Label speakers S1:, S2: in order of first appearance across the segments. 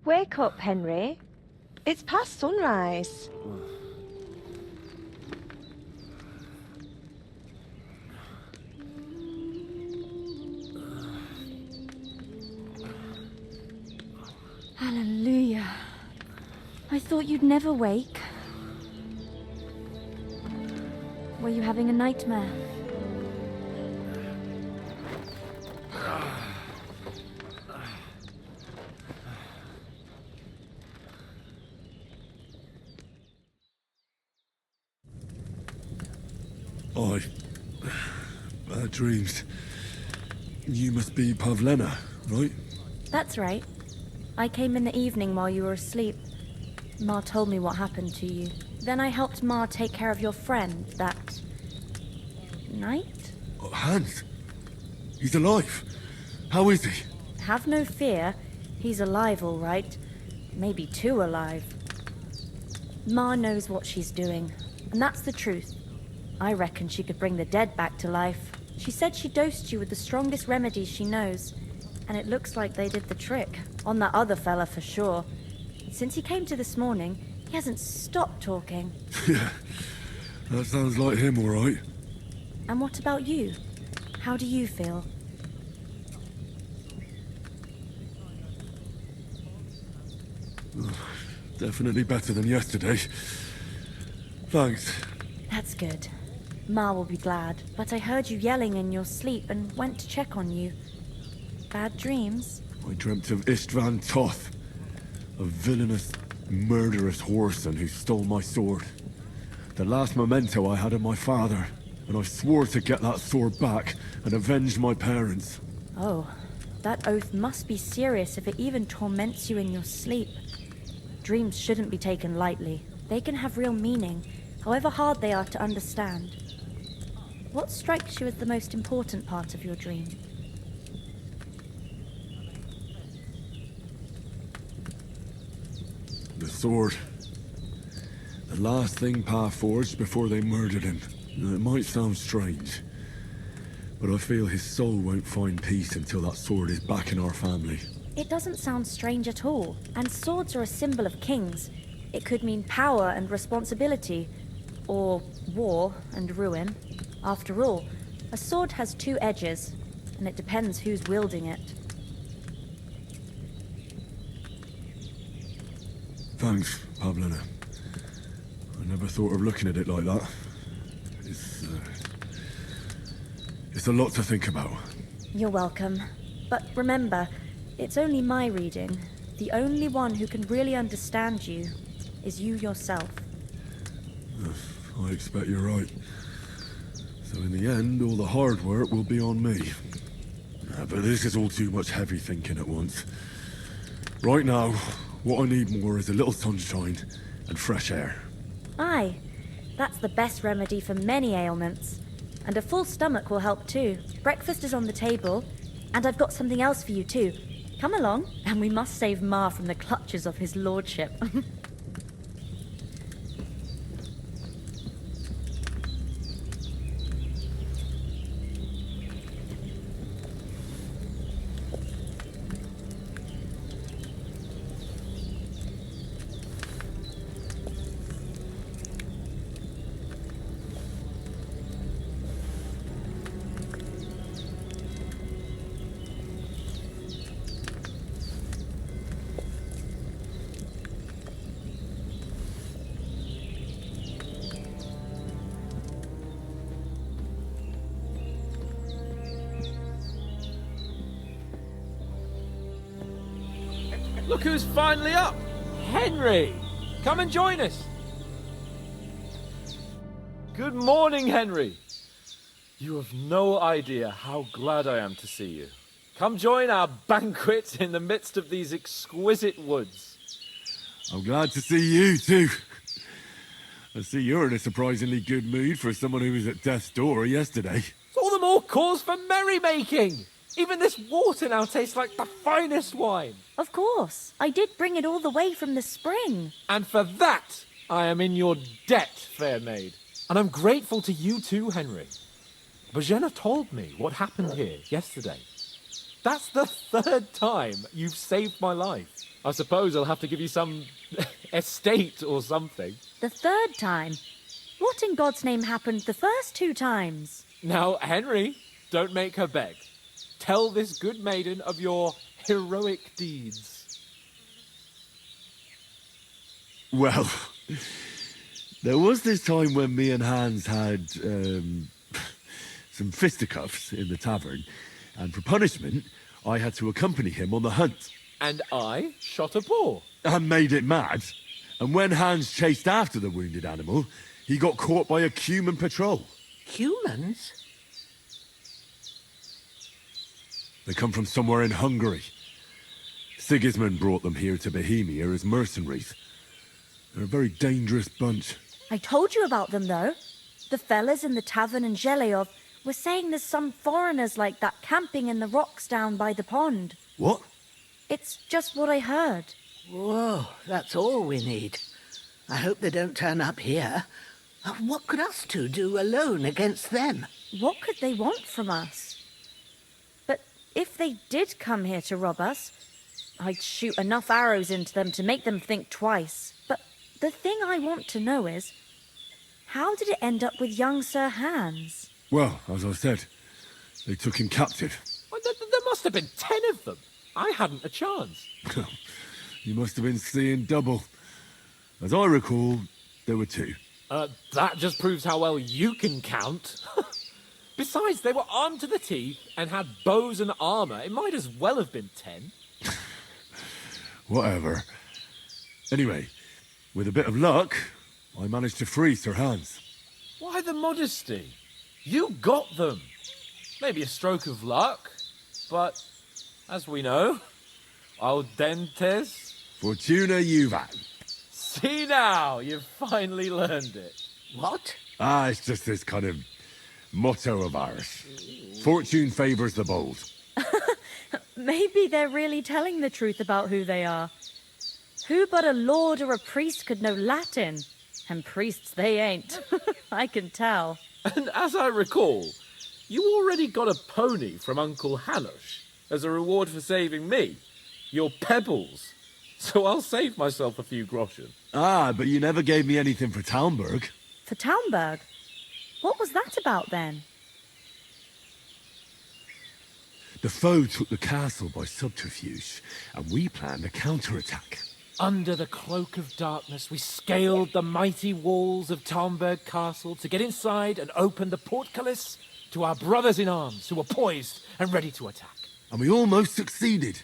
S1: Wake up, Henry. It's past sunrise.
S2: Hallelujah. I thought you'd never wake. Were you having a nightmare?
S3: Bad dreams. You must be Pavlena, right?
S2: That's right. I came in the evening while you were asleep. Ma told me what happened to you. Then I helped Ma take care of your friend that night?
S3: Oh, Hans? He's alive. How is he?
S2: Have no fear. He's alive, all right. Maybe too alive. Ma knows what she's doing, and that's the truth. I reckon she could bring the dead back to life. She said she dosed you with the strongest remedies she knows, and it looks like they did the trick. On that other fella for sure. Since he came to this morning, he hasn't stopped talking.
S3: Yeah, that sounds like him, all right.
S2: And what about you? How do you feel?
S3: Definitely better than yesterday. Thanks.
S2: That's good. Ma will be glad, but I heard you yelling in your sleep and went to check on you. Bad dreams?
S3: I dreamt of Istvan Toth, a villainous, murderous whoreson who stole my sword. The last memento I had of my father, and I swore to get that sword back and avenge my parents.
S2: Oh, that oath must be serious if it even torments you in your sleep. Dreams shouldn't be taken lightly. They can have real meaning, however hard they are to understand. What strikes you as the most important part of your dream?
S3: The sword. The last thing Pa forged before they murdered him. Now, it might sound strange, but I feel his soul won't find peace until that sword is back in our family.
S2: It doesn't sound strange at all, and swords are a symbol of kings. It could mean power and responsibility, or war and ruin. After all, a sword has two edges, and it depends who's wielding it.
S3: Thanks, Pavlena. I never thought of looking at it like that. It's a lot to think about.
S2: You're welcome. But remember, it's only my reading. The only one who can really understand you is you yourself.
S3: I expect you're right. So in the end, all the hard work will be on me. But this is all too much heavy thinking at once. Right now, what I need more is a little sunshine and fresh air.
S2: Aye, that's the best remedy for many ailments. And a full stomach will help too. Breakfast is on the table, and I've got something else for you too. Come along, and we must save Ma from the clutches of his lordship.
S4: Look who's finally up! Henry! Come and join us! Good morning, Henry! You have no idea how glad I am to see you. Come join our banquet in the midst of these exquisite woods.
S3: I'm glad to see you too. I see you're in a surprisingly good mood for someone who was at death's door yesterday.
S4: It's all the more cause for merrymaking! Even this water now tastes like the finest wine.
S2: Of course, I did bring it all the way from the spring.
S4: And for that, I am in your debt, fair maid. And I'm grateful to you too, Henry. Bojena told me what happened here yesterday. That's the third time you've saved my life. I suppose I'll have to give you some estate or something.
S2: The third time? What in God's name happened the first 2 times?
S4: Now, Henry, don't make her beg. Tell this good maiden of your heroic deeds.
S3: Well, there was this time when me and Hans had some fisticuffs in the tavern, and for punishment, I had to accompany him on the hunt.
S4: And I shot a boar.
S3: And made it mad. And when Hans chased after the wounded animal, he got caught by a human patrol.
S5: Humans?
S3: They come from somewhere in Hungary. Sigismund brought them here to Bohemia as mercenaries. They're a very dangerous bunch.
S2: I told you about them, though. The fellas in the tavern in Zheleov were saying there's some foreigners like that camping in the rocks down by the pond.
S3: What?
S2: It's just what I heard.
S5: Whoa, that's all we need. I hope they don't turn up here. What could us two do alone against them?
S2: What could they want from us? But if they did come here to rob us, I'd shoot enough arrows into them to make them think twice. But the thing I want to know is, how did it end up with young Sir Hans?
S3: Well, as I said, they took him captive.
S4: Well, there must have been 10 of them. I hadn't a chance.
S3: You must have been seeing double. As I recall, there were 2.
S4: That just proves how well you can count. Besides, they were armed to the teeth and had bows and armor. It might as well have been 10.
S3: Whatever. Anyway, with a bit of luck, I managed to free Sir Hans.
S4: Why the modesty? You got them. Maybe a stroke of luck, but as we know, al dentes.
S3: Fortuna juvat.
S4: See now, you've finally learned it.
S5: What?
S3: It's just this kind of motto of ours. Fortune favours the bold.
S2: Maybe they're really telling the truth about who they are. Who but a lord or a priest could know Latin? And priests they ain't. I can tell.
S4: And as I recall, you already got a pony from Uncle Hanush as a reward for saving me. Your pebbles. So I'll save myself a few groschen.
S3: But you never gave me anything for Talmberg.
S2: For Talmberg? What was that about then?
S3: The foe took the castle by subterfuge, and we planned a counterattack.
S4: Under the cloak of darkness, we scaled the mighty walls of Talmberg Castle to get inside and open the portcullis to our brothers in arms who were poised and ready to attack.
S3: And we almost succeeded.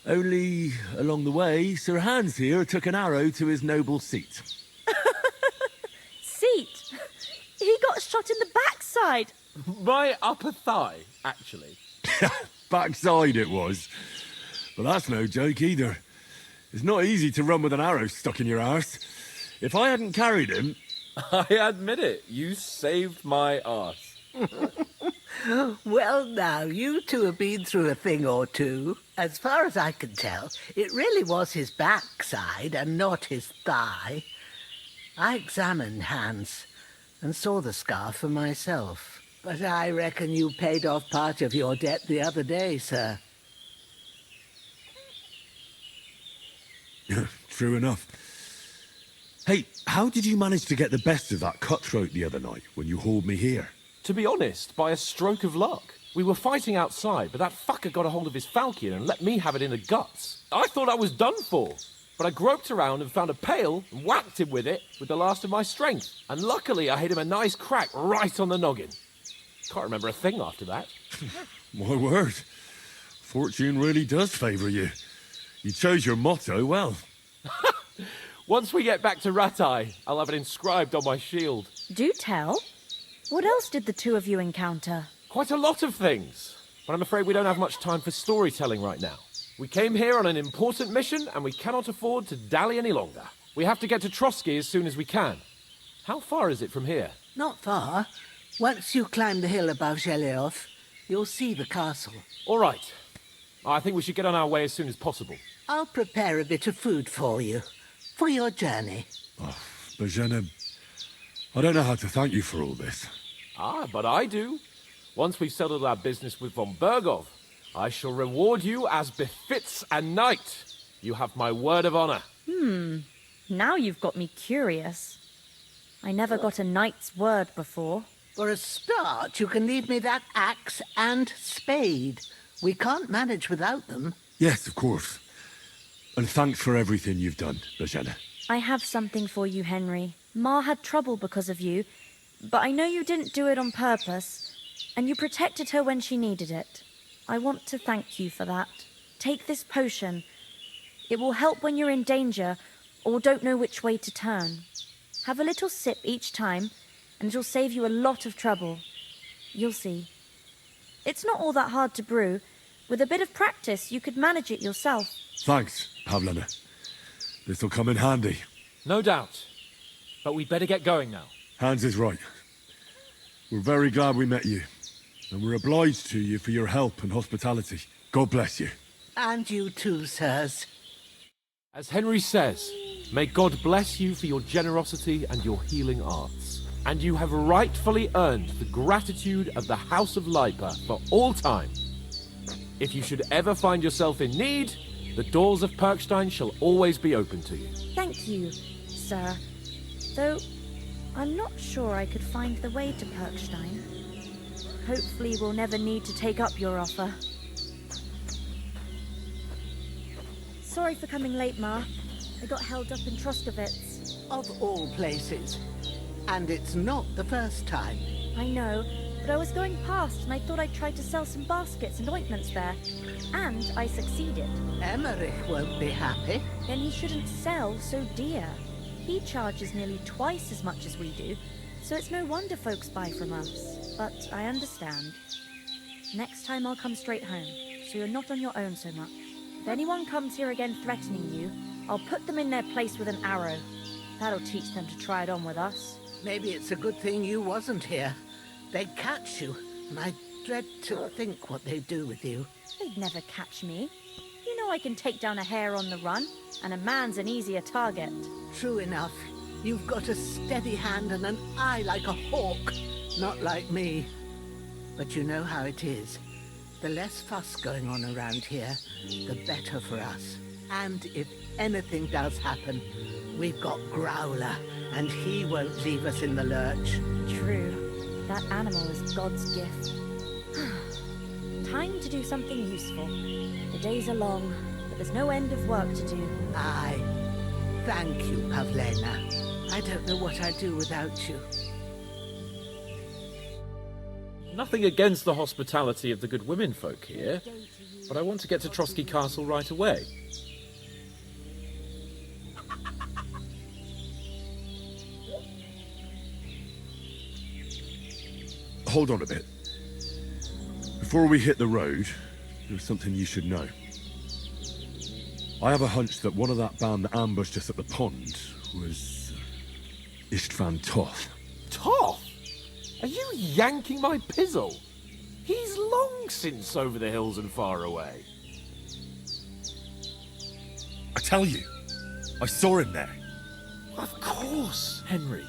S3: Only, along the way, Sir Hans here took an arrow to his noble seat.
S2: Seat? He got shot in the backside.
S4: My upper thigh, actually.
S3: Backside it was. But that's no joke either. It's not easy to run with an arrow stuck in your arse. If I hadn't carried him...
S4: I admit it, you saved my arse.
S5: Well, now, you two have been through a thing or two. As far as I can tell, it really was his backside and not his thigh. I examined Hans and saw the scar for myself. But I reckon you paid off part of your debt the other day, sir.
S3: True enough. Hey, how did you manage to get the best of that cutthroat the other night when you hauled me here?
S4: To be honest, by a stroke of luck. We were fighting outside, but that fucker got a hold of his falchion and let me have it in the guts. I thought I was done for, but I groped around and found a pail and whacked him with it with the last of my strength. And luckily I hit him a nice crack right on the noggin. Can't remember a thing after that.
S3: My word. Fortune really does favour you. You chose your motto well.
S4: Once we get back to Ratai, I'll have it inscribed on my shield.
S2: Do tell. What else did the 2 of you encounter?
S4: Quite a lot of things, but I'm afraid we don't have much time for storytelling right now. We came here on an important mission, and we cannot afford to dally any longer. We have to get to Trotsky as soon as we can. How far is it from here?
S5: Not far. Once you climb the hill above Zheleov, you'll see the castle.
S4: All right. I think we should get on our way as soon as possible.
S5: I'll prepare a bit of food for you, for your journey.
S3: Oh, Bozhena, I don't know how to thank you for all this.
S4: But I do. Once we've settled our business with von Bergov, I shall reward you as befits a knight. You have my word of honor.
S2: Now you've got me curious. I never got a knight's word before.
S5: For a start, you can leave me that axe and spade. We can't manage without them.
S3: Yes, of course. And thanks for everything you've done, Bajana.
S2: I have something for you, Henry. Ma had trouble because of you, but I know you didn't do it on purpose, and you protected her when she needed it. I want to thank you for that. Take this potion. It will help when you're in danger or don't know which way to turn. Have a little sip each time, and it'll save you a lot of trouble. You'll see. It's not all that hard to brew. With a bit of practice, you could manage it yourself.
S3: Thanks, Pavlena. This'll come in handy.
S4: No doubt. But we'd better get going now.
S3: Hans is right. We're very glad we met you. And we're obliged to you for your help and hospitality. God bless you.
S5: And you too, sirs.
S4: As Henry says, may God bless you for your generosity and your healing arts. And you have rightfully earned the gratitude of the House of Lipa for all time. If you should ever find yourself in need, the doors of Perkstein shall always be open to you.
S2: Thank you, sir. Though, I'm not sure I could find the way to Perkstein. Hopefully we'll never need to take up your offer. Sorry for coming late, Ma. I got held up in Troskowitz.
S5: Of all places. And it's not the first time.
S2: I know, but I was going past and I thought I'd try to sell some baskets and ointments there. And I succeeded.
S5: Emmerich won't be happy.
S2: Then he shouldn't sell so dear. He charges nearly twice as much as we do, so it's no wonder folks buy from us. But I understand. Next time I'll come straight home, so you're not on your own so much. If anyone comes here again threatening you, I'll put them in their place with an arrow. That'll teach them to try it on with us.
S5: Maybe it's a good thing you wasn't here. They'd catch you, and I dread to think what they'd do with you.
S2: They'd never catch me. You know I can take down a hare on the run, and a man's an easier target.
S5: True enough. You've got a steady hand and an eye like a hawk. Not like me. But you know how it is. The less fuss going on around here, the better for us. And if anything does happen, we've got Growler, and he won't leave us in the lurch.
S2: True. That animal is God's gift. Time to do something useful. The days are long, but there's no end of work to do.
S5: Aye. Thank you, Pavlena. I don't know what I'd do without you.
S4: Nothing against the hospitality of the good women folk here, but I want to get to Trotsky Castle right away.
S3: Hold on a bit. Before we hit the road, there's something you should know. I have a hunch that one of that band that ambushed us at the pond was Istvan Toth.
S4: Toth? Are you yanking my pizzle? He's long since over the hills and far away.
S3: I tell you, I saw him there.
S4: Of course, Henry.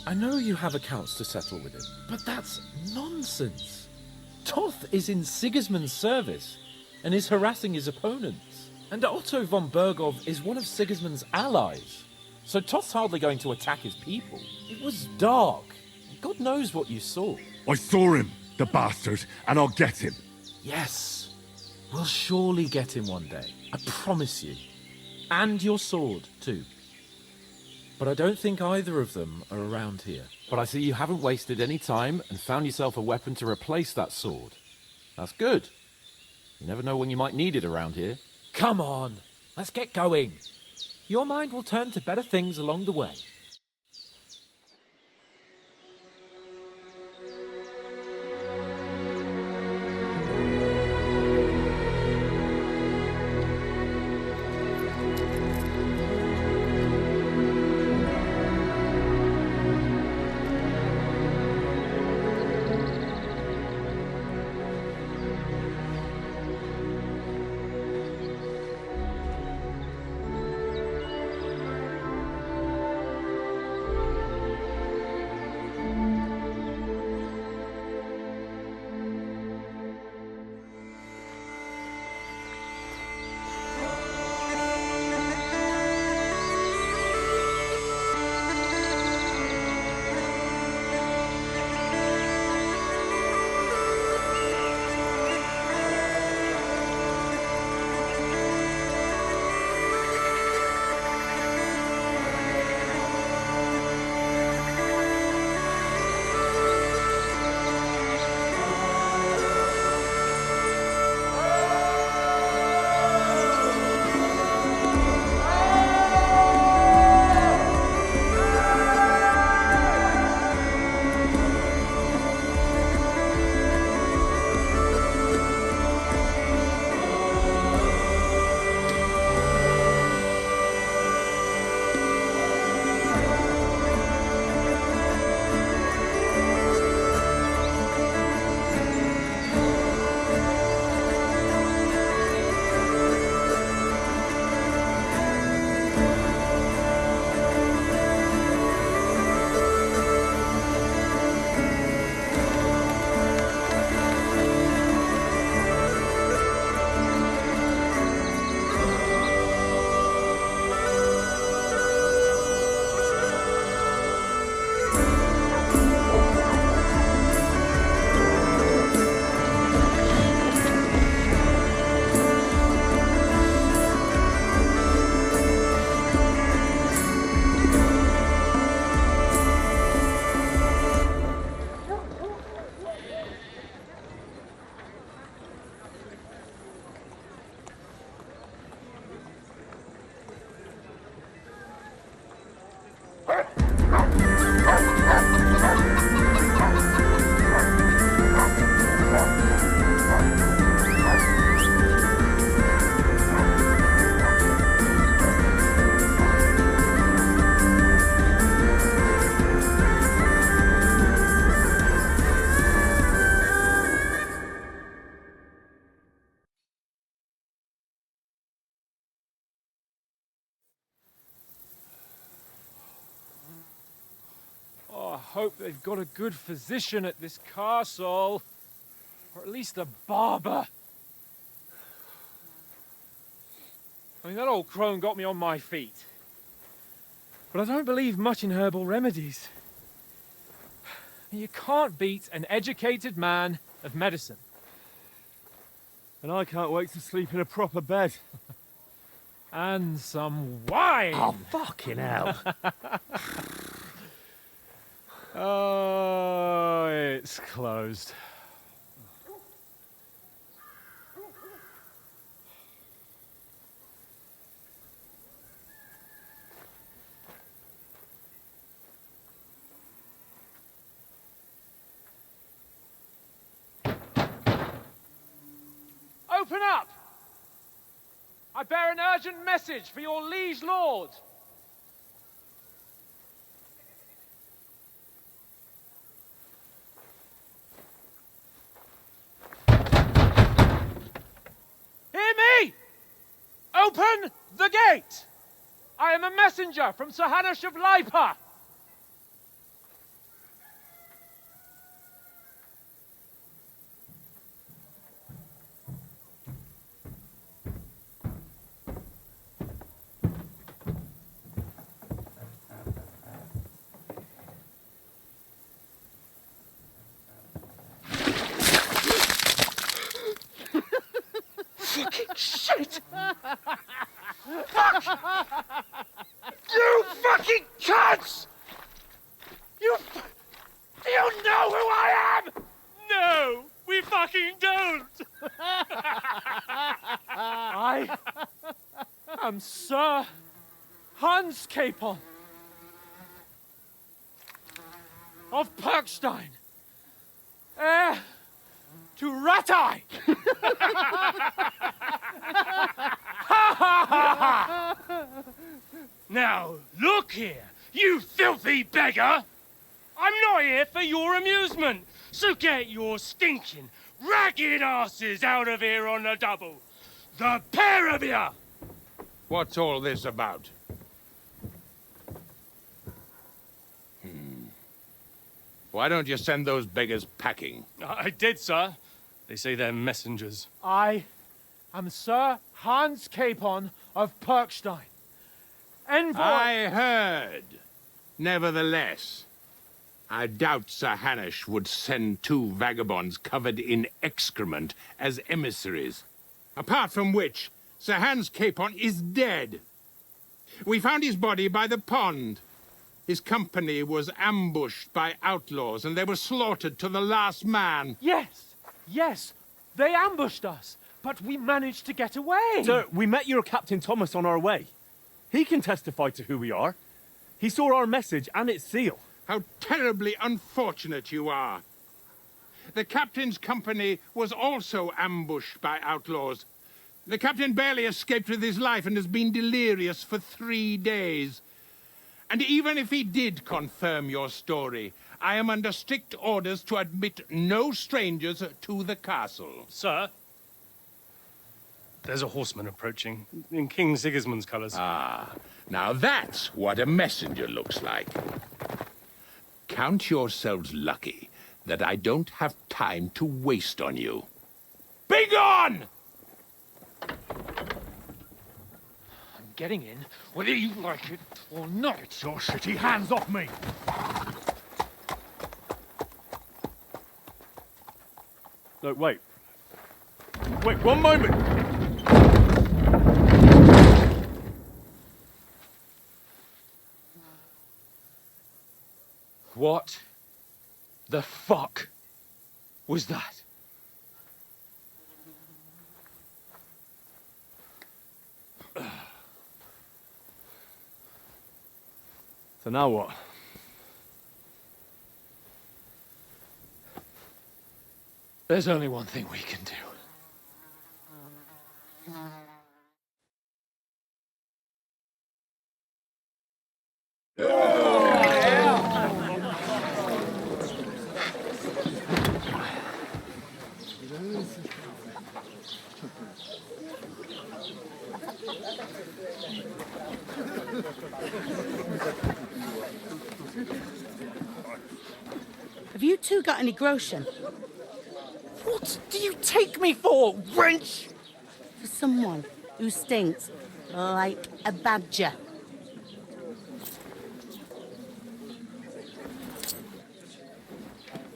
S4: I know you have accounts to settle with him, but that's nonsense. Toth is in Sigismund's service and is harassing his opponents. And Otto von Bergov is one of Sigismund's allies. So Toth's hardly going to attack his people. It was dark. God knows what you saw.
S3: I saw him, the bastard, and I'll get him.
S4: Yes. We'll surely get him one day. I promise you. And your sword, too. But I don't think either of them are around here. But I see you haven't wasted any time and found yourself a weapon to replace that sword. That's good. You never know when you might need it around here. Come on, let's get going. Your mind will turn to better things along the way.
S6: hope they've got a good physician at this castle. Or at least a barber. I mean, that old crone got me on my feet. But I don't believe much in herbal remedies. You can't beat an educated man of medicine.
S7: And I can't wait to sleep in a proper bed.
S6: And some wine!
S7: Oh, fucking hell.
S6: Oh, it's closed. Open up! I bear an urgent message for your liege lord. Hear me! Open the gate! I am a messenger from Sir Hanush of Lipa.
S8: Shit! Fuck! You fucking cunts! Do you know who I am?
S6: No, we fucking don't. I am Sir Hans Capon of Perkstein, heir to Ratai.
S8: Now, look here, you filthy beggar! I'm not here for your amusement, so get your stinking, ragged asses out of here on the double. The pair of you!
S9: What's all this about? Why don't you send those beggars packing?
S8: I did, sir. They say they're messengers.
S6: I am Sir Hans Capon of Perkstein, envoy.
S9: I heard. Nevertheless, I doubt Sir Hanush would send two vagabonds covered in excrement as emissaries. Apart from which, Sir Hans Capon is dead. We found his body by the pond. His company was ambushed by outlaws, and they were slaughtered to the last man.
S6: Yes, they ambushed us, but we managed to get away.
S7: Sir, we met your Captain Thomas on our way. He can testify to who we are. He saw our message and its seal.
S9: How terribly unfortunate you are. The captain's company was also ambushed by outlaws. The captain barely escaped with his life and has been delirious for 3 days. And even if he did confirm your story, I am under strict orders to admit no strangers to the castle.
S8: Sir, there's a horseman approaching in King Sigismund's colours.
S9: Ah, now that's what a messenger looks like. Count yourselves lucky that I don't have time to waste on you. Be gone!
S6: I'm getting in, whether you like it or not. Your shitty hands off me!
S7: No, wait. Wait, one moment!
S6: What the fuck was that?
S7: So now what?
S6: There's only one thing we can do.
S10: Have you two got any groschen?
S6: What do you take me for, wench?
S10: For someone who stinks like a badger.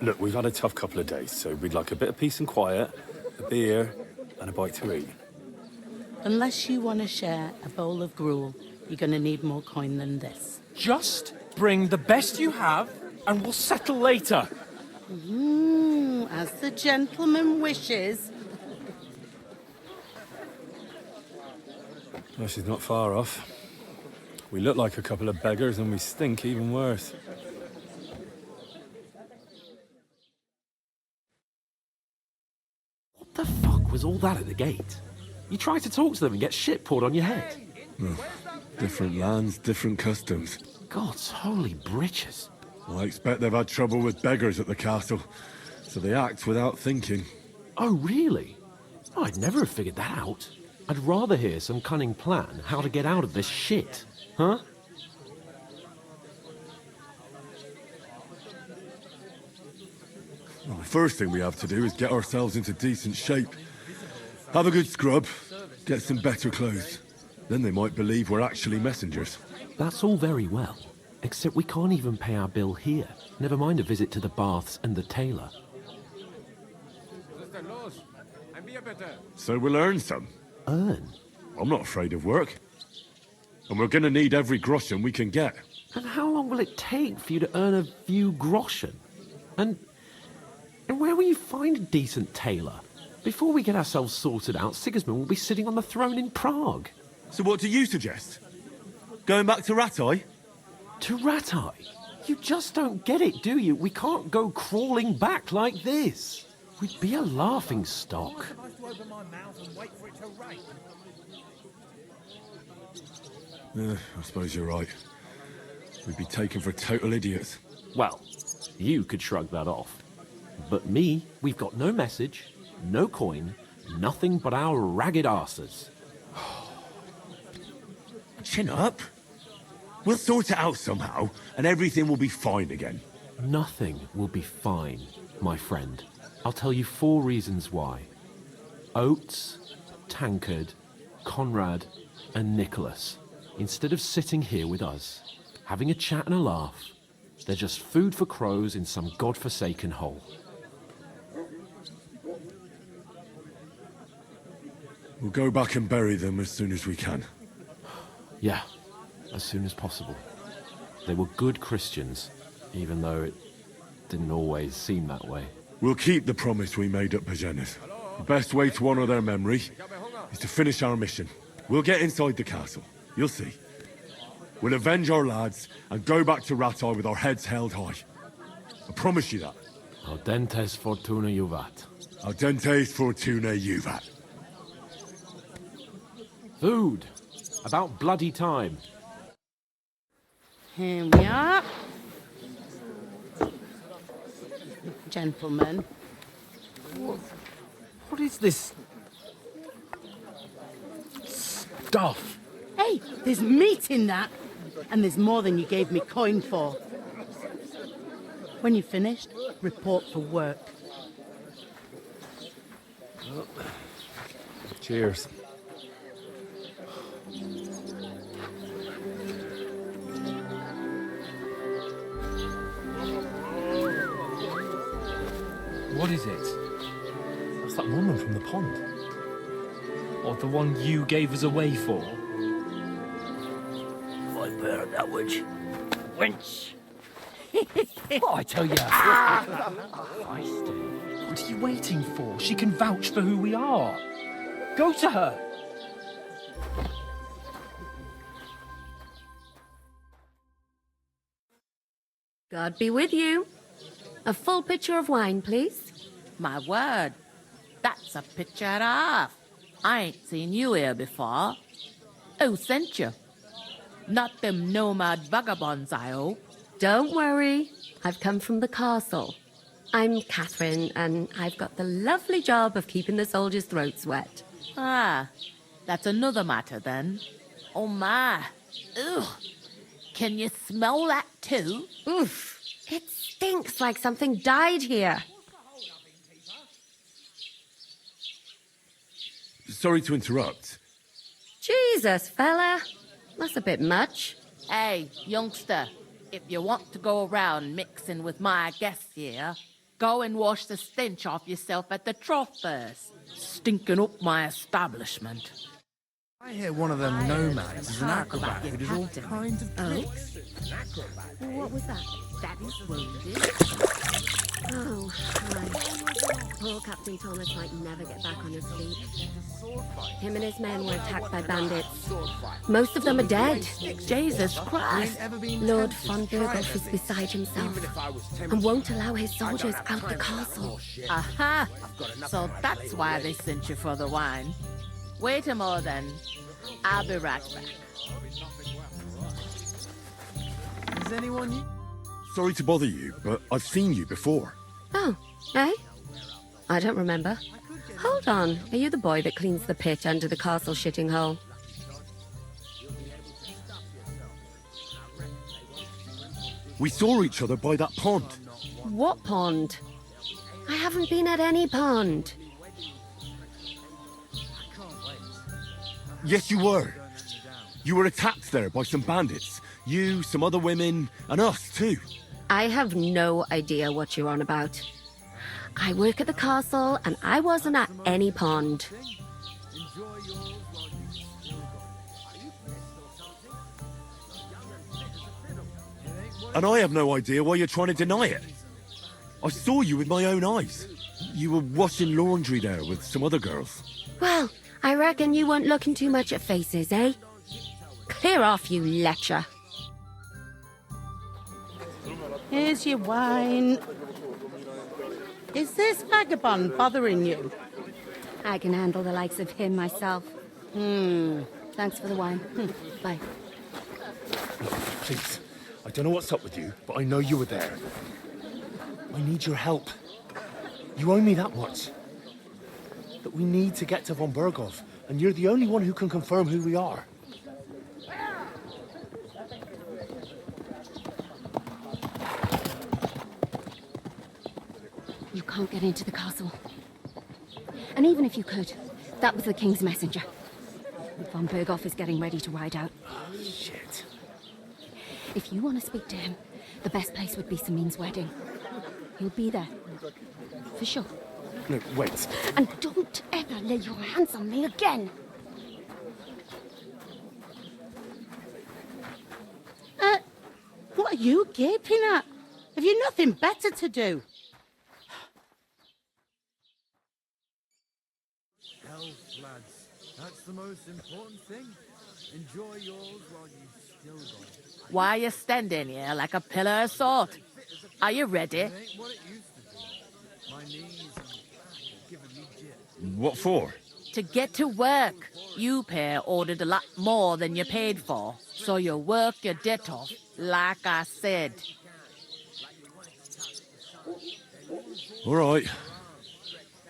S7: Look, we've had a tough couple of days, so we'd like a bit of peace and quiet, a beer, and a bite to eat.
S10: Unless you want to share a bowl of gruel, you're going to need more coin than this.
S6: Just bring the best you have, and we'll settle later.
S10: As the gentleman wishes.
S7: Well, she's not far off. We look like a couple of beggars, and we stink even worse.
S4: What the fuck was all that at the gate? You try to talk to them and get shit poured on your head.
S3: Different lands, different customs.
S4: God's holy britches.
S3: Well, I expect they've had trouble with beggars at the castle, so they act without thinking.
S4: Oh, really? Oh, I'd never have figured that out. I'd rather hear some cunning plan how to get out of this shit. Huh?
S3: Well, the first thing we have to do is get ourselves into decent shape. Have a good scrub, get some better clothes. Then they might believe we're actually messengers.
S4: That's all very well, except we can't even pay our bill here. Never mind a visit to the baths and the tailor.
S3: So we'll earn some.
S4: Earn?
S3: I'm not afraid of work. And we're gonna need every groschen we can get.
S4: And how long will it take for you to earn a few groschen? And where will you find a decent tailor? Before we get ourselves sorted out, Sigismund will be sitting on the throne in Prague.
S3: So what do you suggest? Going back to Ratai?
S4: To Ratai? You just don't get it, do you? We can't go crawling back like this. We'd be a laughing stock.
S3: I suppose you're right. We'd be taken for total idiots.
S4: Well, you could shrug that off. But me, we've got no message, no coin, nothing but our ragged arses.
S3: Chin up. We'll sort it out somehow, and everything will be fine again.
S4: Nothing will be fine, my friend. I'll tell you 4 reasons why. Oates, Tankard, Conrad, and Nicholas, instead of sitting here with us, having a chat and a laugh, they're just food for crows in some godforsaken hole.
S3: We'll go back and bury them as soon as we can.
S4: Yeah, as soon as possible. They were good Christians, even though it didn't always seem that way.
S3: We'll keep the promise we made at Pagenis. The best way to honor their memory is to finish our mission. We'll get inside the castle. You'll see. We'll avenge our lads and go back to Ratai with our heads held high. I promise you that.
S4: Audentes fortuna juvat.
S3: Audentes fortuna juvat.
S4: Food. About bloody time.
S10: Here we are. Gentlemen.
S6: What is this stuff?
S10: Hey, there's meat in that. And there's more than you gave me coin for. When you're finished, report for work.
S7: Cheers.
S6: What is it?
S7: That's that woman from the pond.
S6: Or the one you gave us away for?
S11: I bear that which. Wench!
S6: What I tell you? What are you waiting for? She can vouch for who we are. Go to her.
S12: God be with you. A full pitcher of wine, please.
S13: My word, that's a picture and a half. I ain't seen you here before. Who sent you? Not them nomad vagabonds, I hope.
S12: Don't worry. I've come from the castle. I'm Catherine, and I've got the lovely job of keeping the soldiers' throats wet.
S13: Ah, that's another matter then. Oh my. Ugh. Can you smell that too?
S12: Oof. It stinks like something died here.
S3: Sorry to interrupt.
S12: Jesus, fella. That's a bit much.
S13: Hey, youngster, if you want to go around mixing with my guests here, go and wash the stench off yourself at the trough first. Stinking up my establishment.
S14: I hear one of them nomads is an acrobat who does all kinds of tricks.
S12: What was that?
S13: Daddy's wounded.
S12: Oh, hi. Poor Captain Thomas might never get back on his feet. Him and his men were attacked by bandits. Most of them are dead.
S13: Jesus Christ.
S12: Lord von Burghoff is beside himself and won't allow his soldiers out the castle.
S13: Aha! So that's why they sent you for the wine. Wait a moment then. I'll be right back.
S14: Is anyone...
S3: Sorry to bother you, but I've seen you before.
S12: Oh, eh? I don't remember. Hold on, are you the boy that cleans the pit under the castle shitting hole?
S3: We saw each other by that pond.
S12: What pond? I haven't been at any pond.
S3: Yes, you were. You were attacked there by some bandits. You, some other women, and us too.
S12: I have no idea what you're on about. I work at the castle, and I wasn't at any pond.
S3: And I have no idea why you're trying to deny it. I saw you with my own eyes. You were washing laundry there with some other girls.
S12: Well, I reckon you weren't looking too much at faces, eh? Clear off, you lecher.
S10: Here's your wine. Is this vagabond bothering you?
S12: I can handle the likes of him myself. Thanks for the wine. Bye.
S7: Please, I don't know what's up with you, but I know you were there. I need your help. You owe me that much. But we need to get to von Burghoff, and you're the only one who can confirm who we are.
S12: You can't get into the castle. And even if you could, that was the King's messenger. Von Burghoff is getting ready to ride out.
S7: Oh, shit.
S12: If you want to speak to him, the best place would be Samin's wedding. He'll be there. For sure.
S7: No, wait.
S12: And don't ever lay your hands on me again!
S10: What are you gaping at? Have you nothing better to do?
S14: Health, lads. That's the most important thing. Enjoy yours while you've still got it.
S13: Why are you standing here like a pillar of salt? Are you ready?
S14: It ain't what it used to be. My knees are giving me jit.
S3: What for?
S13: To get to work. You pair ordered a lot more than you paid for, so you work your debt off, like I said.
S3: All right.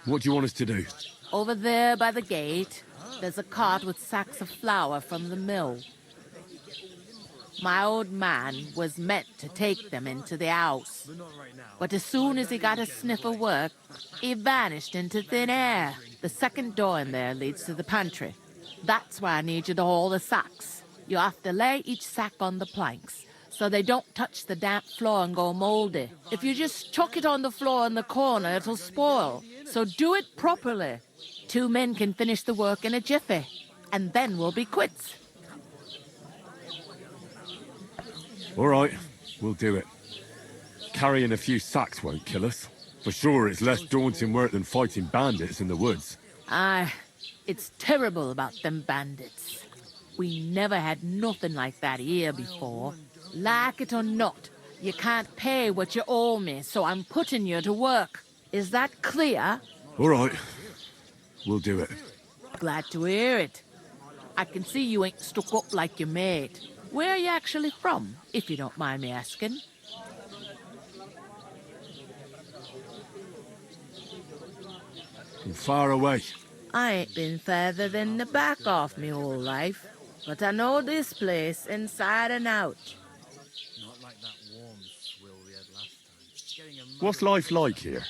S3: What do you want us to do?
S13: Over there by the gate, there's a cart with sacks of flour from the mill. My old man was meant to take them into the house. But as soon as he got a sniff of work, he vanished into thin air. The second door in there leads to the pantry. That's why I need you to haul the sacks. You have to lay each sack on the planks, so they don't touch the damp floor and go moldy. If you just chuck it on the floor in the corner, it'll spoil. So do it properly. 2 men can finish the work in a jiffy, and then we'll be quits.
S3: All right, we'll do it. Carrying a few sacks won't kill us. For sure, it's less daunting work than fighting bandits in the woods.
S13: Aye, it's terrible about them bandits. We never had nothing like that here before. Like it or not, you can't pay what you owe me, so I'm putting you to work. Is that clear?
S3: All right, we'll do it.
S13: Glad to hear it. I can see you ain't stuck up like your mate. Where are you actually from, if you don't mind me asking?
S3: From far away.
S13: I ain't been further than the back off me whole life, but I know this place inside and out.
S14: Not like that warm swill we had last
S3: What's life like here?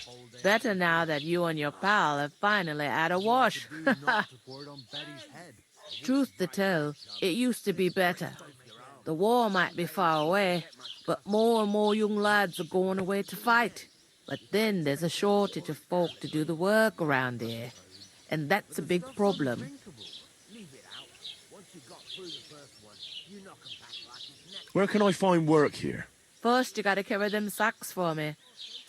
S13: Better now that you and your pal have finally had a wash. Truth to tell, it used to be better. The war might be far away, but more and more young lads are going away to fight. But then there's a shortage of folk to do the work around here, and that's a big problem.
S3: Where can I find work here?
S13: First, you gotta carry them sacks for me,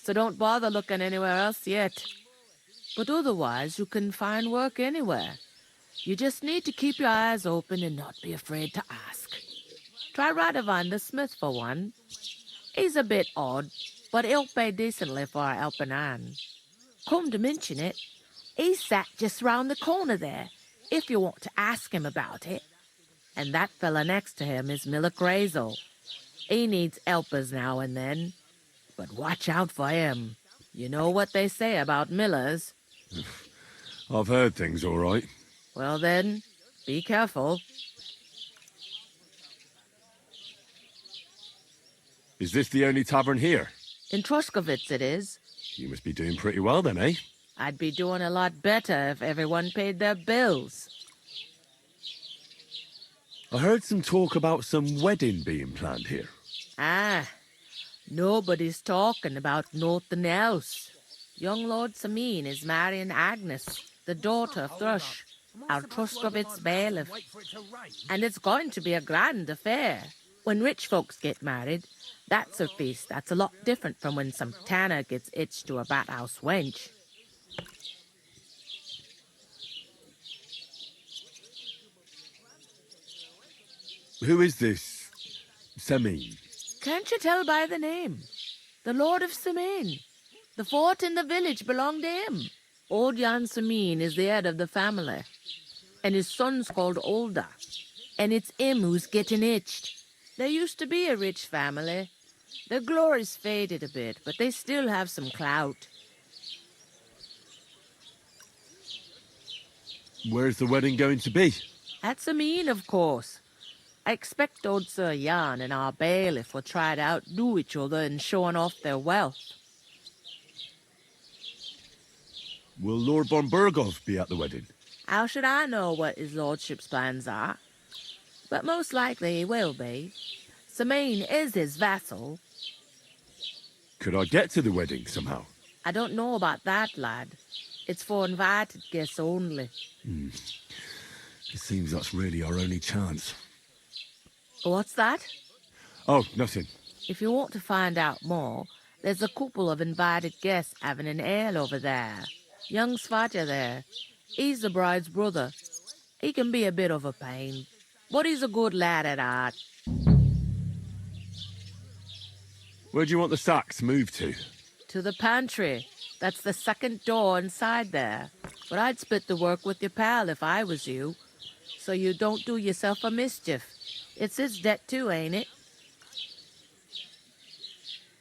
S13: so don't bother looking anywhere else yet. But otherwise, you can find work anywhere. You just need to keep your eyes open and not be afraid to ask. Try Radovan the smith for one. He's a bit odd, but he'll pay decently for a helping hand. Come to mention it, he's sat just round the corner there, if you want to ask him about it. And that fella next to him is Miller Crazel. He needs helpers now and then, but watch out for him. You know what they say about Millers.
S3: I've heard things all right.
S13: Well then, be careful.
S3: Is this the only tavern here?
S13: In Troskovitz it is.
S3: You must be doing pretty well then, eh?
S13: I'd be doing a lot better if everyone paid their bills.
S3: I heard some talk about some wedding being planned here.
S13: Ah, nobody's talking about nothing else. Young Lord Samin is marrying Agnes, the daughter of Thrush, our Troskovitz bailiff. And it's going to be a grand affair. When rich folks get married, that's a feast that's a lot different from when some tanner gets hitched to a bathouse wench.
S3: Who is this Samin?
S13: Can't you tell by the name? The Lord of Samin. The fort in the village belonged to him. Old Jan Samin is the head of the family, and his son's called Olda, and it's him who's getting hitched. There used to be a rich family. Their glory's faded a bit, but they still have some clout.
S3: Where's the wedding going to be?
S13: At Samin, of course. I expect old Sir Jan and our bailiff will try to outdo each other in showing off their wealth.
S3: Will Lord von Burgov be at the wedding?
S13: How should I know what his lordship's plans are? But most likely he will be. Samin is his vassal.
S3: Could I get to the wedding somehow?
S13: I don't know about that, lad. It's for invited guests only.
S3: It seems that's really our only chance.
S13: What's that?
S3: Oh, nothing.
S13: If you want to find out more, there's a couple of invited guests having an ale over there. Young Svatja there. He's the bride's brother. He can be a bit of a pain, but he's a good lad at heart.
S3: Where do you want the sacks moved to?
S13: To the pantry. That's the second door inside there. But I'd split the work with your pal if I was you, so you don't do yourself a mischief. It's his debt too, ain't it?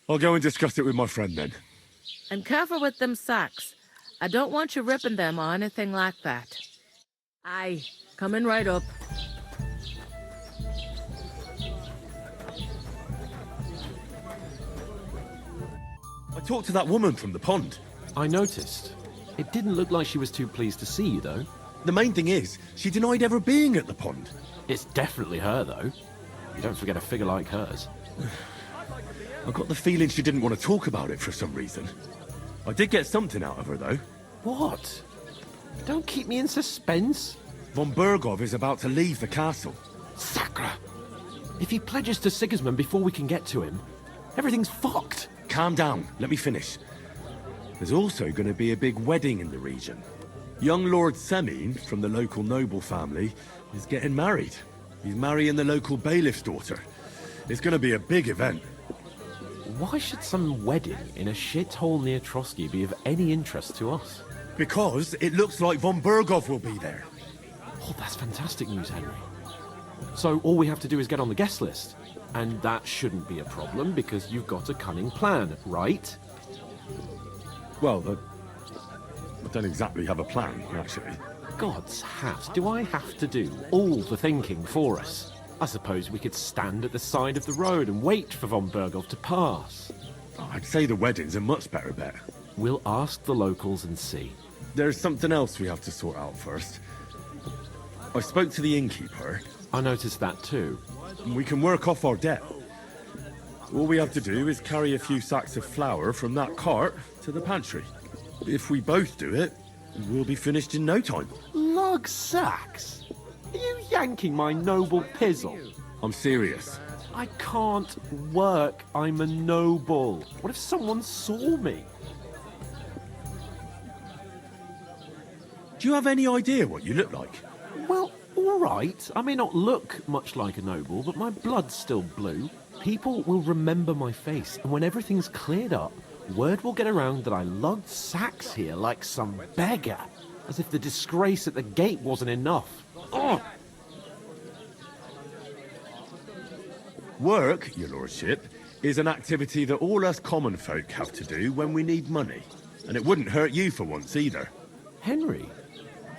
S3: I'll go and discuss it with my friend then.
S13: And careful with them sacks. I don't want you ripping them or anything like that. Aye, coming right up.
S3: I talked to that woman from the pond.
S4: I noticed. It didn't look like she was too pleased to see you, though.
S3: The main thing is, she denied ever being at the pond.
S4: It's definitely her, though. You don't forget a figure like hers.
S3: I got the feeling she didn't want to talk about it for some reason. I did get something out of her, though.
S4: What? Don't keep me in suspense.
S3: Von Burgov is about to leave the castle.
S4: Sacre! If he pledges to Sigismund before we can get to him, everything's fucked.
S3: Calm down. Let me finish. There's also going to be a big wedding in the region. Young Lord Semin, from the local noble family, is getting married. He's marrying the local bailiff's daughter. It's going to be a big event.
S4: Why should some wedding in a shithole near Trotsky be of any interest to us?
S3: Because it looks like von Burgov will be there.
S4: Oh, that's fantastic news, Henry. So all we have to do is get on the guest list. And that shouldn't be a problem because you've got a cunning plan, right?
S3: Well, I don't exactly have a plan, actually.
S4: God's hat, do I have to do all the thinking for us? I suppose we could stand at the side of the road and wait for von Burgov to pass.
S3: I'd say the wedding's a much better bet.
S4: We'll ask the locals and see.
S3: There's something else we have to sort out first. I spoke to the innkeeper.
S4: I noticed that too.
S3: We can work off our debt. All we have to do is carry a few sacks of flour from that cart to the pantry. If we both do it, we'll be finished in no time.
S4: Lug sacks? Are you yanking my noble pizzle?
S3: I'm serious.
S4: I can't work. I'm a noble. What if someone saw me?
S3: Do you have any idea what you look like?
S4: Well, all right. I may not look much like a noble, but my blood's still blue. People will remember my face, and when everything's cleared up, word will get around that I lugged sacks here like some beggar, as if the disgrace at the gate wasn't enough. Ugh!
S3: Work, your lordship, is an activity that all us common folk have to do when we need money. And it wouldn't hurt you for once either.
S4: Henry,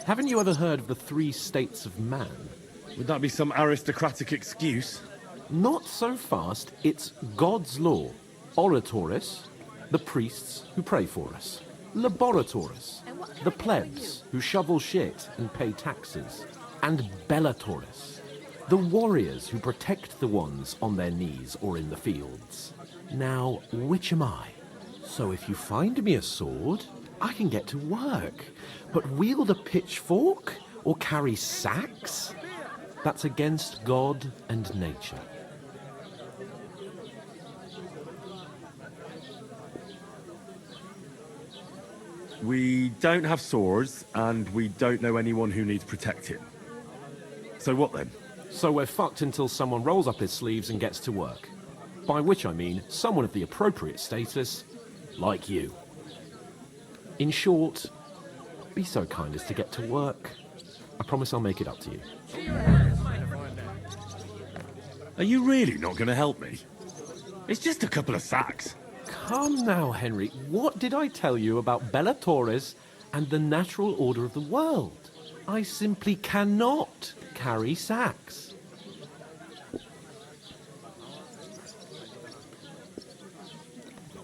S4: haven't you ever heard of the 3 states of man?
S3: Would that be some aristocratic excuse?
S4: Not so fast. It's God's law. Oratoris, the priests who pray for us. Laboratoris, the plebs who shovel shit and pay taxes. And Bellatoris, the warriors who protect the ones on their knees or in the fields. Now, which am I? So if you find me a sword, I can get to work. But wield a pitchfork or carry sacks? That's against God and nature.
S3: We don't have swords, and we don't know anyone who needs protecting. So what then?
S4: So we're fucked until someone rolls up his sleeves and gets to work. By which I mean someone of the appropriate status, like you. In short, be so kind as to get to work. I promise I'll make it up to you.
S3: Are you really not going to help me? It's just a couple of sacks.
S4: Come now, Henry. What did I tell you about Bellatoris and the natural order of the world? I simply cannot carry sacks.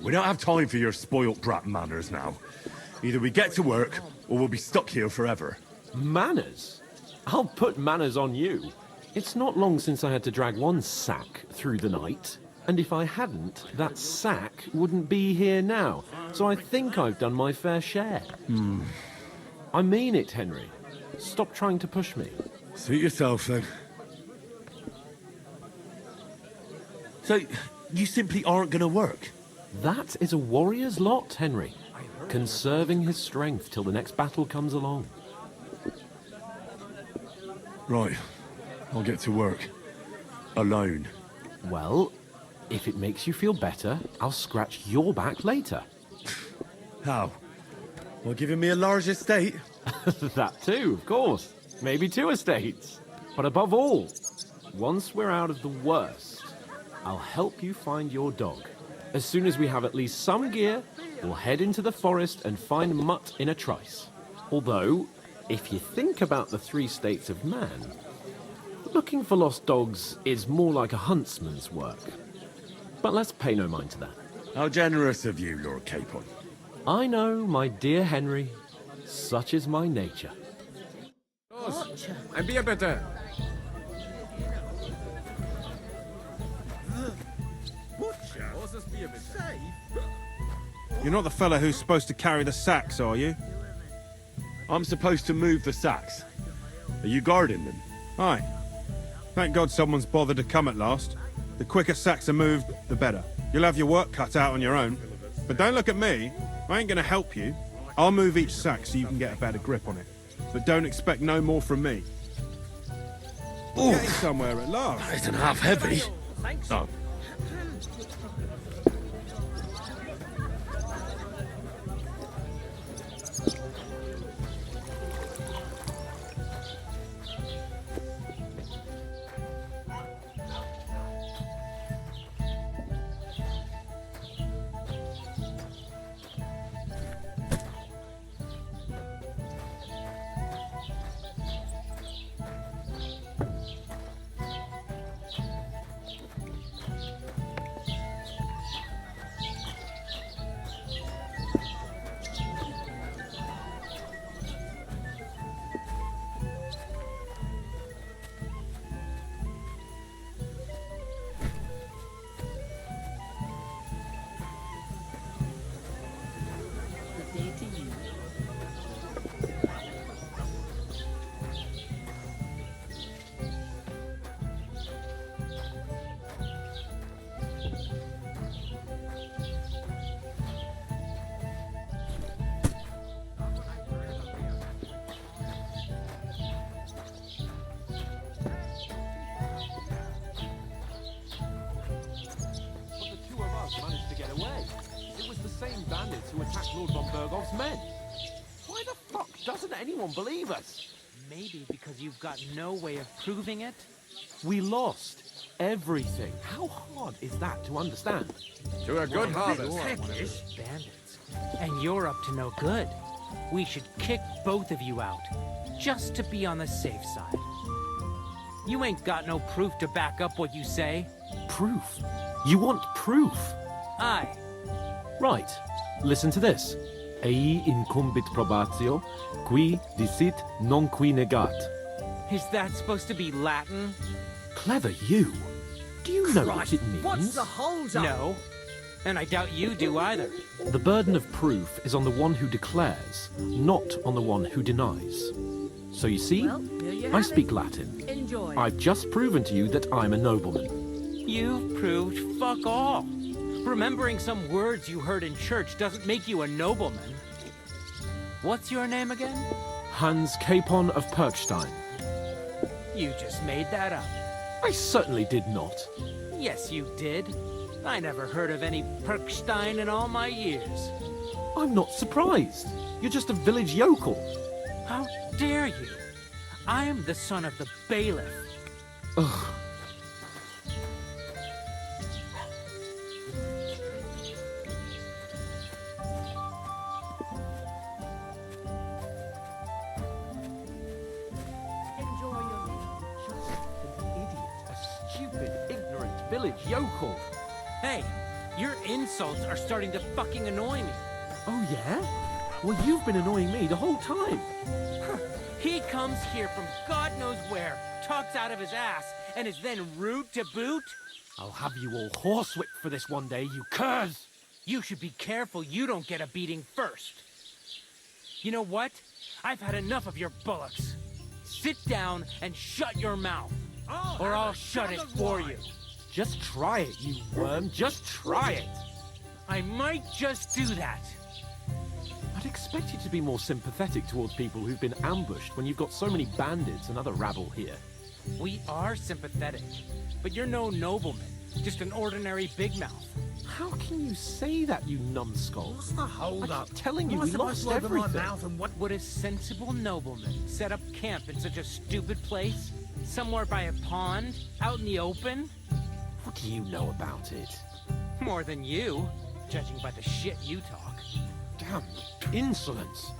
S3: We don't have time for your spoilt brat manners now. Either we get to work, or we'll be stuck here forever.
S4: Manners? I'll put manners on you. It's not long since I had to drag one sack through the night. And if I hadn't, that sack wouldn't be here now. So I think I've done my fair share. I mean it, Henry. Stop trying to push me.
S3: Suit yourself, then. So, you simply aren't going to work?
S4: That is a warrior's lot, Henry. Conserving his strength till the next battle comes along.
S3: Right. I'll get to work. Alone.
S4: Well, if it makes you feel better, I'll scratch your back later.
S3: How? Well, giving me a large estate?
S4: That too, of course. Maybe 2 estates. But above all, once we're out of the worst, I'll help you find your dog. As soon as we have at least some gear, we'll head into the forest and find Mutt in a trice. Although, if you think about the 3 states of man, looking for lost dogs is more like a huntsman's work. But let's pay no mind to that.
S3: How generous of you, Lord Capon.
S4: I know, my dear Henry. Such is my nature.
S9: And be a better.
S15: You're not the fella who's supposed to carry the sacks, are you?
S3: I'm supposed to move the sacks. Are you guarding them?
S15: Aye. Thank God someone's bothered to come at last. The quicker sacks are moved, the better. You'll have your work cut out on your own. But don't look at me. I ain't gonna help you. I'll move each sack so you can get a better grip on it. But don't expect no more from me. We're getting somewhere at last.
S3: That isn't half heavy. Oh.
S4: right away. It was the same bandits who attacked Lord von Bergov's men. Why the fuck doesn't anyone believe us?
S16: Maybe because you've got no way of proving it?
S4: We lost everything. How hard is that to understand?
S11: To a good harvest.
S16: Bandits. And you're up to no good. We should kick both of you out, just to be on the safe side. You ain't got no proof to back up what you say.
S4: Proof? You want proof?
S16: Aye.
S4: Right. Listen to this. Ei incumbit probatio, qui dicit non qui negat.
S16: Is that supposed to be Latin?
S4: Clever you. Do you know what it means?
S11: What's the hold-up?
S16: No. And I doubt you do either.
S4: The burden of proof is on the one who declares, not on the one who denies. So you see, I speak Latin.
S13: Enjoy.
S4: I've just proven to you that I'm a nobleman.
S16: You've proved fuck all. Remembering some words you heard in church doesn't make you a nobleman. What's your name again?
S4: Hans Capon of Perkstein.
S16: You just made that up.
S4: I certainly did not.
S16: Yes, you did. I never heard of any Perkstein in all my years.
S4: I'm not surprised. You're just a village yokel.
S16: How dare you? I am the son of the bailiff.
S4: Ugh. Village yokel.
S16: Hey, your insults are starting to fucking annoy me.
S4: Oh, yeah? Well, you've been annoying me the whole time.
S16: He comes here from God knows where, talks out of his ass, and is then rude to boot?
S4: I'll have you all horsewhipped for this one day, you curs!
S16: You should be careful you don't get a beating first. You know what? I've had enough of your bullocks. Sit down and shut your mouth, or I'll shut it for you.
S4: Just try it, you worm. Just try it.
S16: I might just do that.
S4: I'd expect you to be more sympathetic towards people who've been ambushed when you've got so many bandits and other rabble here.
S16: We are sympathetic, but you're no nobleman, just an ordinary big mouth.
S4: How can you say that, you numbskull?
S11: What's the hold up?
S4: I'm telling you, we lost everything.
S11: And what
S16: Would a sensible nobleman set up camp in such a stupid place? Somewhere by a pond? Out in the open?
S4: What do you know about it?
S16: More than you, judging by the shit you talk.
S4: Damn insolence.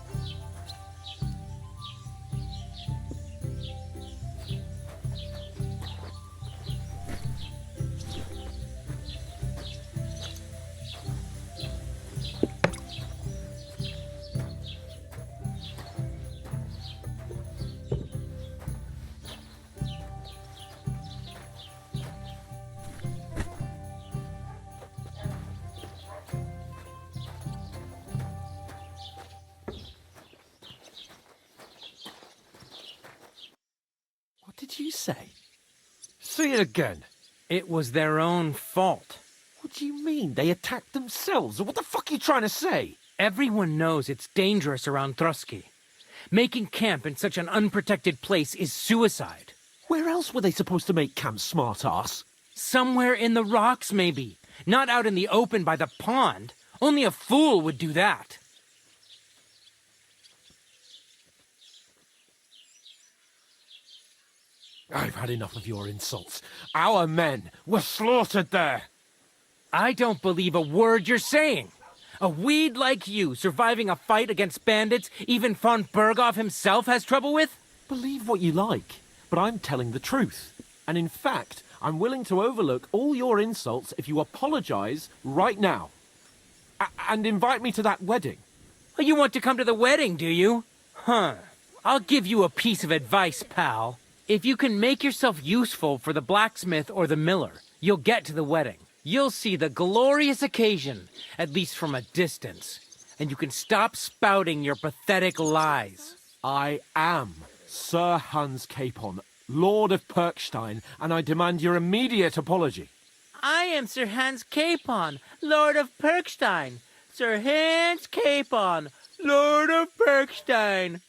S4: What did you say? Say it again.
S16: It was their own fault.
S4: What do you mean? They attacked themselves? What the fuck are you trying to say?
S16: Everyone knows it's dangerous around Trotsky. Making camp in such an unprotected place is suicide.
S4: Where else were they supposed to make camp, smartass?
S16: Somewhere in the rocks, maybe. Not out in the open by the pond. Only a fool would do that.
S4: I've had enough of your insults. Our men were slaughtered there.
S16: I don't believe a word you're saying. A weed like you surviving a fight against bandits even von Berghoff himself has trouble with?
S4: Believe what you like, but I'm telling the truth. And in fact, I'm willing to overlook all your insults if you apologize right now. And invite me to that wedding.
S16: Oh, you want to come to the wedding, do you? Huh. I'll give you a piece of advice, pal. If you can make yourself useful for the blacksmith or the miller, you'll get to the wedding. You'll see the glorious occasion, at least from a distance. And you can stop spouting your pathetic lies.
S4: I am Sir Hans Capon, Lord of Perkstein, and I demand your immediate apology.
S16: I am Sir Hans Capon, Lord of Perkstein. Sir Hans Capon, Lord of Perkstein.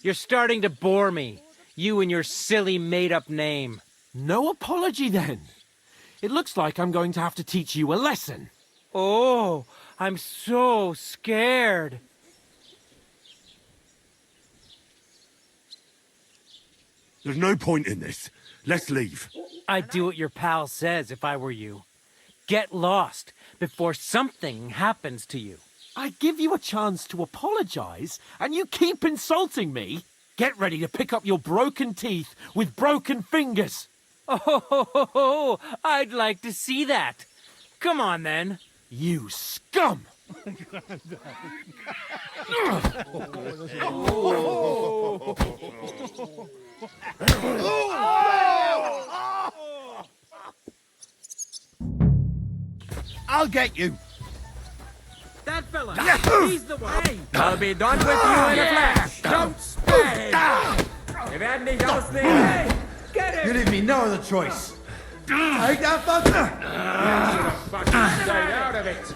S16: You're starting to bore me. You and your silly made-up name.
S4: No apology, then. It looks like I'm going to have to teach you a lesson.
S16: Oh, I'm so scared.
S3: There's no point in this. Let's leave.
S16: I'd do what your pal says if I were you. Get lost before something happens to you.
S4: I give you a chance to apologize, and you keep insulting me? Get ready to pick up your broken teeth with broken fingers.
S16: Oh, I'd like to see that. Come on, then.
S4: You scum!
S11: I'll get you.
S16: That fella,
S11: Yeah.
S16: he's the one. Hey,
S11: I'll be done with you in a flash. Don't spare.
S16: if Andy goes there, get him.
S11: You leave me no other choice. Take that fucker.
S9: Fucking stay out of it.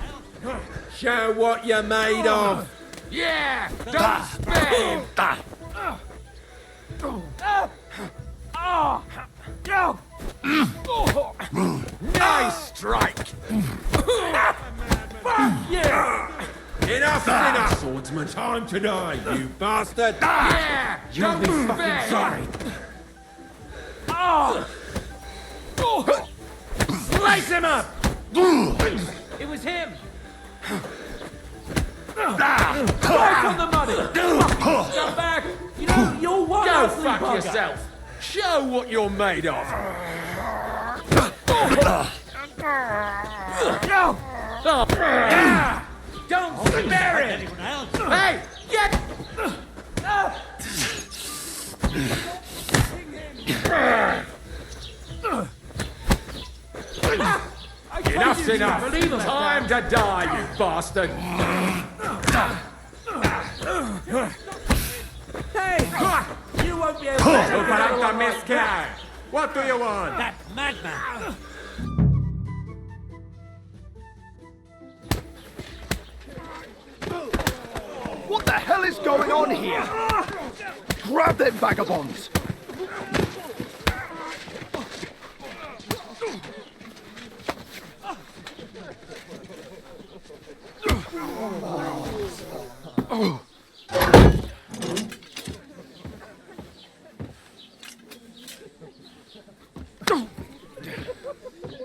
S9: Show what you're made of. Yeah, don't spare. Nice strike.
S4: Yeah!
S9: Enough's enough. Swordsman, time to die, you bastard. Yeah,
S16: You'll be fucking sorry.
S9: Slice him up.
S16: It was him.
S4: Right on the money! Step back! You know, you're one
S9: Go
S4: ugly
S9: fuck
S4: bugger.
S9: yourself. Show what you're made of.
S16: Don't spare him.
S9: Hey, get. Enough's enough. Time to die, you bastard.
S16: Hey, you won't be able to
S9: Open up the miscare. What do you want?
S16: that madman.
S11: What the hell is going on here? Grab them vagabonds.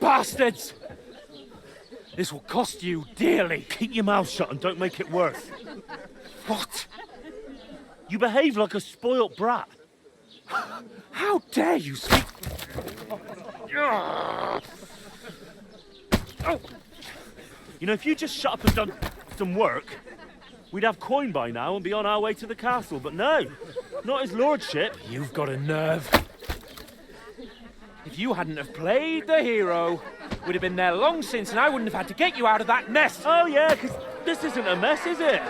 S6: Bastards! This will cost you dearly.
S17: Keep your mouth shut and don't make it worse.
S6: What?
S17: You behave like a spoilt brat.
S6: How dare you speak?
S17: You know, if you just shut up and done some work, we'd have coin by now and be on our way to the castle. But no, not his lordship.
S6: You've got a nerve. If you hadn't have played the hero, we'd have been there long since and I wouldn't have had to get you out of that nest.
S17: Oh yeah, because this isn't a mess, is it?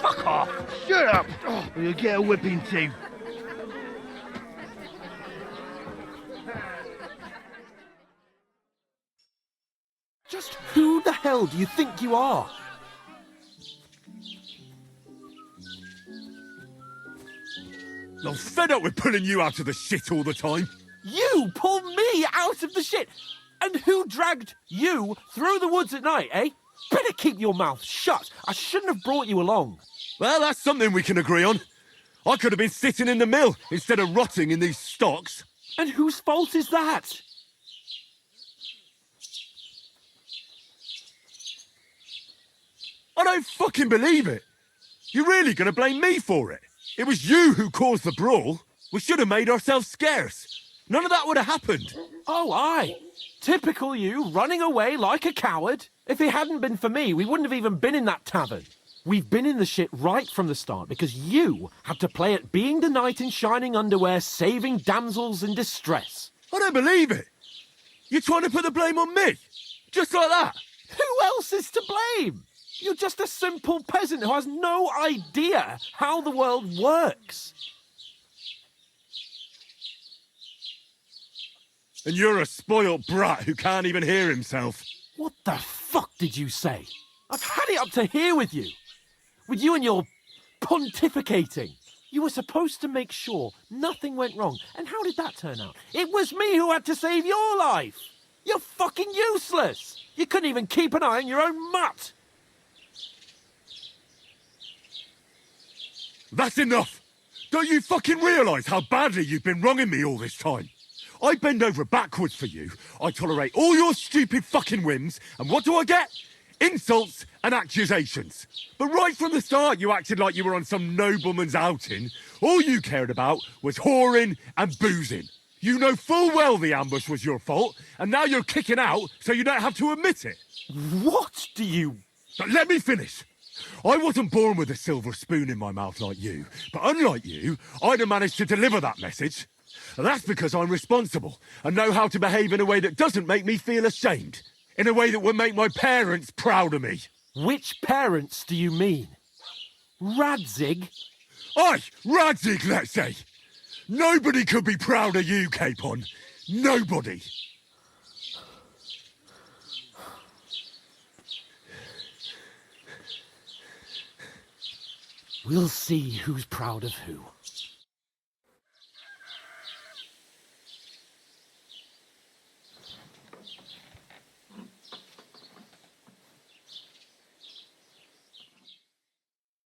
S11: Fuck off. Shut up. Or you'll get a whipping too.
S4: Just who the hell do you think you are?
S3: I'm fed up with pulling you out of the shit all the time.
S4: You pull me out of the shit! And who dragged you through the woods at night, eh? Better keep your mouth shut. I shouldn't have brought you along.
S3: Well, that's something we can agree on. I could have been sitting in the mill instead of rotting in these stocks.
S4: And whose fault is that?
S3: I don't fucking believe it. You're really going to blame me for it? It was you who caused the brawl. We should have made ourselves scarce. None of that would have happened.
S4: Oh, aye. Typical you, running away like a coward. If it hadn't been for me, we wouldn't have even been in that tavern. We've been in the shit right from the start because you had to play at being the knight in shining underwear, saving damsels in distress.
S3: I don't believe it. You're trying to put the blame on me? Just like that?
S4: Who else is to blame? You're just a simple peasant who has no idea how the world works.
S3: And you're a spoilt brat who can't even hear himself.
S4: What the fuck did you say? I've had it up to here with you. With you and your pontificating. You were supposed to make sure nothing went wrong. And how did that turn out? It was me who had to save your life. You're fucking useless. You couldn't even keep an eye on your own mutt.
S3: That's enough! Don't you fucking realise how badly you've been wronging me all this time? I bend over backwards for you, I tolerate all your stupid fucking whims, and what do I get? Insults and accusations. But right from the start you acted like you were on some nobleman's outing. All you cared about was whoring and boozing. You know full well the ambush was your fault, and now you're kicking out so you don't have to admit it.
S4: What do you...
S3: But let me finish. I wasn't born with a silver spoon in my mouth like you, but unlike you, I'd have managed to deliver that message. And that's because I'm responsible and know how to behave in a way that doesn't make me feel ashamed. In a way that would make my parents proud of me.
S4: Which parents do you mean? Radzig?
S3: Aye, Radzig, let's say. Nobody could be proud of you, Capon. Nobody.
S4: We'll see who's proud of who.